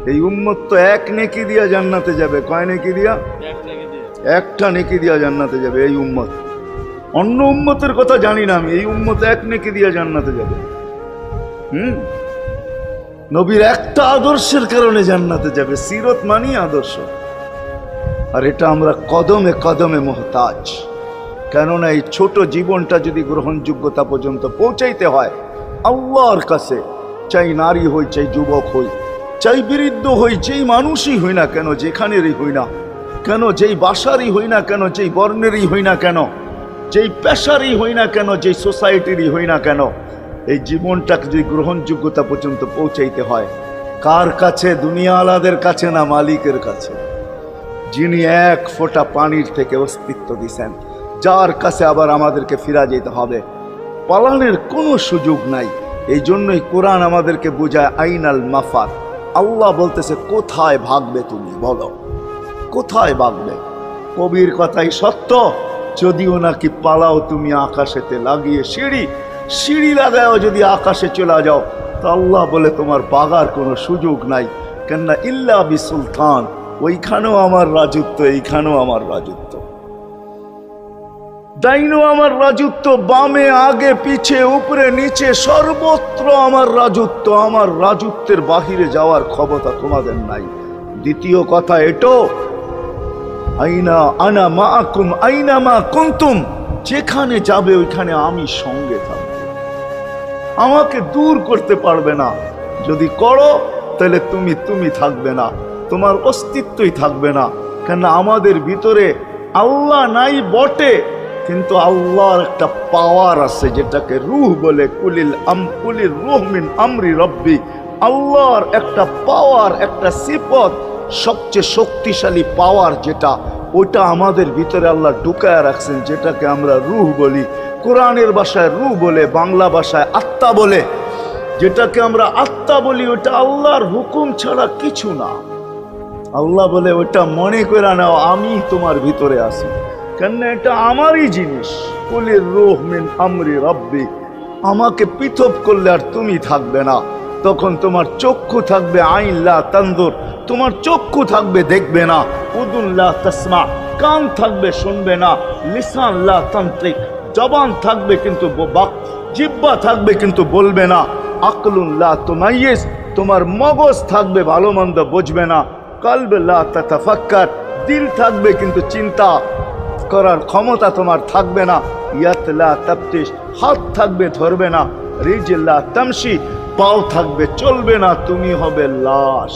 এই উম্মত তো এক নেকি দিয়া জান্নাতে যাবে। কয় নেকি দিয়া? একটা নেকি দিয়া জান্নাতে যাবে এই উম্মত। অন্য উম্মতের কথা জানি না আমি, এই উম্মত এক নেকি দিয়া জান্নাতে যাবে। নবীর একটা আদর্শের কারণে জান্নাতে যাবে। সিরত মানি আদর্শ, আর এটা আমরা কদমে কদমে মুহতাজ। কেননা এই ছোট জীবনটা যদি গ্রহণযোগ্যতা পর্যন্ত পৌঁছাইতে হয় আল্লাহর কাছে, চাই নারী হই, চাই যুবক হই, চাই বৃদ্ধ হই, যেই মানুষই হই না কেন, যেখানেরই হই না কেন, যেই বাসারই হই না কেন, যেই বর্ণেরই হই না কেন, যেই পেশারই হই না কেন, যেই সোসাইটিরই হই না কেন, এই জীবনটাকে যদি গ্রহণযোগ্যতা পর্যন্ত পৌঁছাইতে হয় কার কাছে? দুনিয়াওয়ালাদের কাছে না, মালিকের কাছে, যিনি এক ফোঁটা পানির থেকে অস্তিত্ব দিছেন, যার কাছে আবার আমাদেরকে ফিরা যেতে হবে। পালানোর কোনো সুযোগ নাই। এই জন্যই কোরআন আমাদেরকে বোঝায় আইনাল মাফার। আল্লাহ বলতেছে কোথায় ভাগবে তুমি, বলো কোথায় ভাগবে? কবির কথাই সত্য, যদিও নাকি পালাও তুমি আকাশেতে লাগিয়ে সিঁড়ি লাগাও, যদি আকাশে চলে যাও তা আল্লাহ বলে তোমার বাগার কোনো সুযোগ নাই। কেননা ইল্লা বিসুলতান, ওইখানেও আমার রাজত্ব, এইখানেও আমার রাজত্ব, ডাইনো আমার রাজত্ব, বামে আগে পিছে উপরে নিচে সর্বত্র আমার রাজত্ব। আমার রাজত্বের বাহিরে যাওয়ার ক্ষমতা তোমাদের নাই। দ্বিতীয় কথা এটো, আইনা আনা মাআকুম আইনা মা কুনতুম, যেখানে যাবে ওইখানে আমি সঙ্গে থাকব, আমাকে দূর করতে পারবে না। যদি করো তাহলে তুমি থাকবে না, তোমার অস্তিত্বই থাকবে না। কেন আমাদের ভিতরে আল্লাহ নাই বটে, কিন্তু আল্লাহর একটা পাওয়ার আছে যেটাকে রূহ বলে। কুলির রূহ মিন আমরি রব্বি, আল্লাহর একটা পাওয়ার, একটা সিফত, সবচেয়ে শক্তিশালী পাওয়ার যেটা, ওটা আমাদের ভিতরে আল্লাহ ঢুকায় রাখছেন, যেটাকে আমরা রূহ বলি। কোরআনের ভাষায় রূহ বলে, বাংলা ভাষায় আত্মা বলে। যেটাকে আমরা আত্মা বলি ওটা আল্লাহর হুকুম ছাড়া কিছু না। আল্লাহ বলে ওটা মনে করে নাও আমি তোমার ভিতরে আছি, কেন এটা আমারই জিনিস। কুলির রূহ মিন আমরি রব্বি, আমাকে পৃথক করলে আর তুমি থাকবে না। তখন তোমার চক্ষু থাকবে আইন লা তানজুর, তোমার চক্ষু থাকবে দেখবে না। উদুন লা তাসমা, কান থাকবে শুনবে না। লিসান লা তানতিক, জবান থাকবে কিন্তু জিহ্বা থাকবে কিন্তু বলবে না। আকলুন লা তুমাইয়িজ, তোমার মগজ থাকবে ভালো মন্দ বুঝবে না। কলব লা তাতাফাক্কার, দিল থাকবে কিন্তু চিন্তা করার ক্ষমতা তোমার থাকবে না। ইয়াত লা তাফতিশ, হাত থাকবে ধরবে না। রিজল লা তামশি, পাও থাকবে চলবে না, তুমি হবে লাশ।